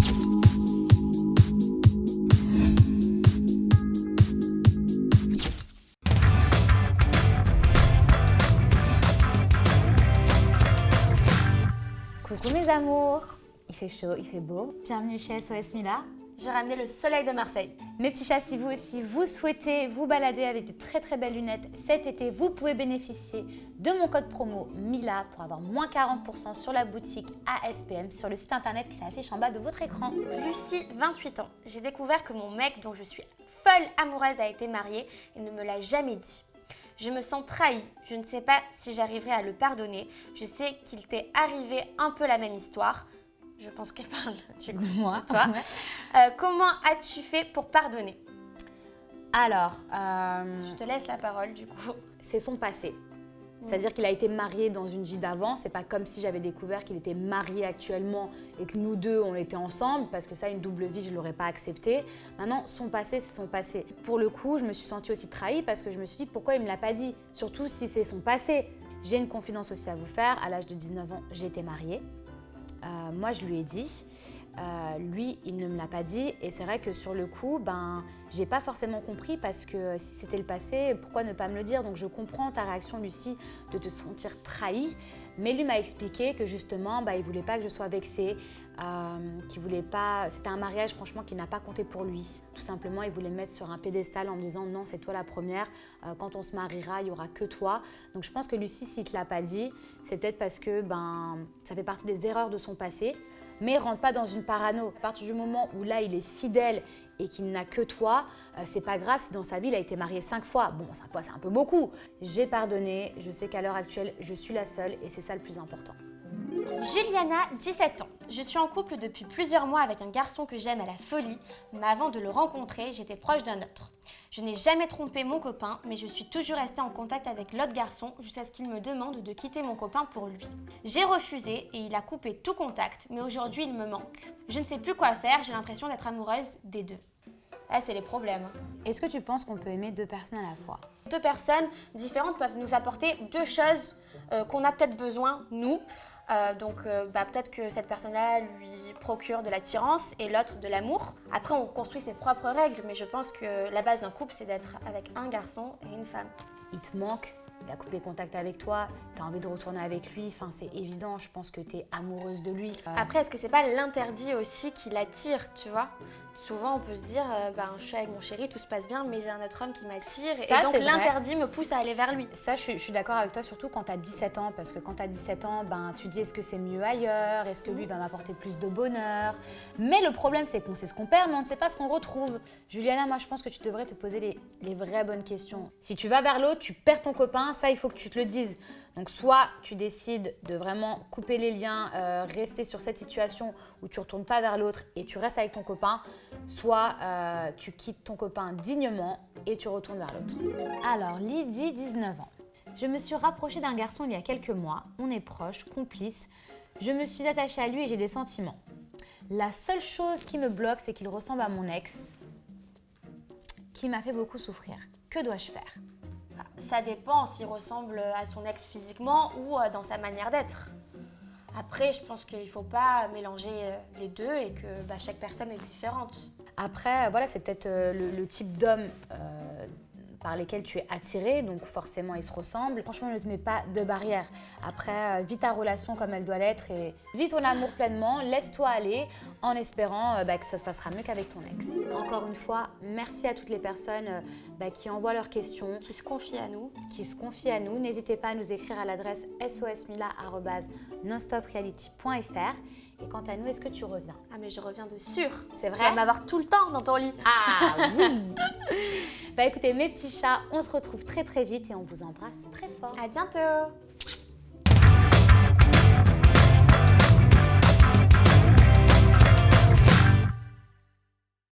Coucou mes amours, il fait chaud, il fait beau. Bienvenue chez SOS Mila. J'ai ramené le soleil de Marseille. Mes petits chats, si vous aussi vous souhaitez vous balader avec des très belles lunettes cet été, vous pouvez bénéficier de mon code promo MILA pour avoir moins 40% sur la boutique ASPM sur le site internet qui s'affiche en bas de votre écran. Lucie, 28 ans. J'ai découvert que mon mec dont je suis folle amoureuse a été marié et ne me l'a jamais dit. Je me sens trahie, je ne sais pas si j'arriverai à le pardonner. Je sais qu'il t'est arrivé un peu la même histoire. Je pense qu'elle parle Moi, de toi. Comment as-tu fait pour pardonner? Alors, Je te laisse la parole du coup. c'est son passé. C'est-à-dire qu'il a été marié dans une vie d'avant. C'est pas comme si j'avais découvert qu'il était marié actuellement et que nous deux, on était ensemble, parce que ça, une double vie, je ne l'aurais pas accepté. Maintenant, son passé, c'est son passé. Pour le coup, je me suis sentie aussi trahie parce que je me suis dit, pourquoi il ne me l'a pas dit? Surtout si c'est son passé. J'ai une confidence aussi à vous faire. À l'âge de 19 ans, j'ai été mariée. Moi, je lui ai dit. Lui, il ne me l'a pas dit. Et c'est vrai que sur le coup, j'ai pas forcément compris parce que si c'était le passé, pourquoi ne pas me le dire? Donc je comprends ta réaction, Lucie, de te sentir trahie. Mais lui m'a expliqué que justement, il voulait pas que je sois vexée, qu'il voulait pas. C'était un mariage, franchement, qui n'a pas compté pour lui. Tout simplement, il voulait me mettre sur un pédestal en me disant non, c'est toi la première. Quand on se mariera, il y aura que toi. Donc je pense que Lucie, s'il te l'a pas dit, c'est peut-être parce que ça fait partie des erreurs de son passé. Mais rentre pas dans une parano. À partir du moment où là, il est fidèle et qu'il n'a que toi, c'est pas grave si dans sa vie, il a été marié 5 fois. Bon, 5 fois, c'est un peu beaucoup. J'ai pardonné, je sais qu'à l'heure actuelle, je suis la seule et c'est ça le plus important. Juliana, 17 ans. Je suis en couple depuis plusieurs mois avec un garçon que j'aime à la folie, mais avant de le rencontrer, j'étais proche d'un autre. Je n'ai jamais trompé mon copain, mais je suis toujours restée en contact avec l'autre garçon jusqu'à ce qu'il me demande de quitter mon copain pour lui. J'ai refusé et il a coupé tout contact, mais aujourd'hui il me manque. Je ne sais plus quoi faire, j'ai l'impression d'être amoureuse des deux. Là, c'est les problèmes. Est-ce que tu penses qu'on peut aimer deux personnes à la fois? Deux personnes différentes peuvent nous apporter deux choses qu'on a peut-être besoin, nous. Peut-être que cette personne-là lui procure de l'attirance et l'autre de l'amour. Après, on construit ses propres règles, mais je pense que la base d'un couple, c'est d'être avec un garçon et une femme. Il te manque, il a coupé contact avec toi, tu as envie de retourner avec lui, c'est évident, je pense que tu es amoureuse de lui. Après, est-ce que c'est pas l'interdit aussi qui l'attire, tu vois? Souvent, on peut se dire, je suis avec mon chéri, tout se passe bien, mais j'ai un autre homme qui m'attire. Et donc, l'interdit me pousse à aller vers lui. Ça, je suis d'accord avec toi, surtout quand tu as 17 ans. Parce que quand tu as 17 ans, tu te dis, est-ce que c'est mieux ailleurs? Est-ce que lui va m'apporter plus de bonheur? Mais le problème, c'est qu'on sait ce qu'on perd, mais on ne sait pas ce qu'on retrouve. Juliana, moi, je pense que tu devrais te poser les vraies bonnes questions. Si tu vas vers l'autre, tu perds ton copain, ça, il faut que tu te le dises. Donc soit tu décides de vraiment couper les liens, rester sur cette situation où tu ne retournes pas vers l'autre et tu restes avec ton copain, soit tu quittes ton copain dignement et tu retournes vers l'autre. Alors Lydie, 19 ans. Je me suis rapprochée d'un garçon il y a quelques mois, on est proches, complices. Je me suis attachée à lui et j'ai des sentiments. La seule chose qui me bloque, c'est qu'il ressemble à mon ex, qui m'a fait beaucoup souffrir. Que dois-je faire ? Ça dépend s'il ressemble à son ex physiquement ou dans sa manière d'être. Après, je pense qu'il ne faut pas mélanger les deux et que chaque personne est différente. Après, voilà, c'est peut-être le type d'homme par lesquels tu es attiré, donc forcément ils se ressemblent. Franchement, ne te mets pas de barrière. Après, vis ta relation comme elle doit l'être et vis ton amour pleinement, laisse-toi aller en espérant que ça se passera mieux qu'avec ton ex. Encore une fois, merci à toutes les personnes qui envoient leurs questions, qui se confient à nous. N'hésitez pas à nous écrire à l'adresse sosmila@nonstopreality.fr. Et quant à nous, est-ce que tu reviens? Ah mais je reviens de sûr. C'est vrai? Tu vas m'avoir tout le temps dans ton lit. Ah oui. Écoutez, mes petits chats, on se retrouve très vite et on vous embrasse très fort. À bientôt.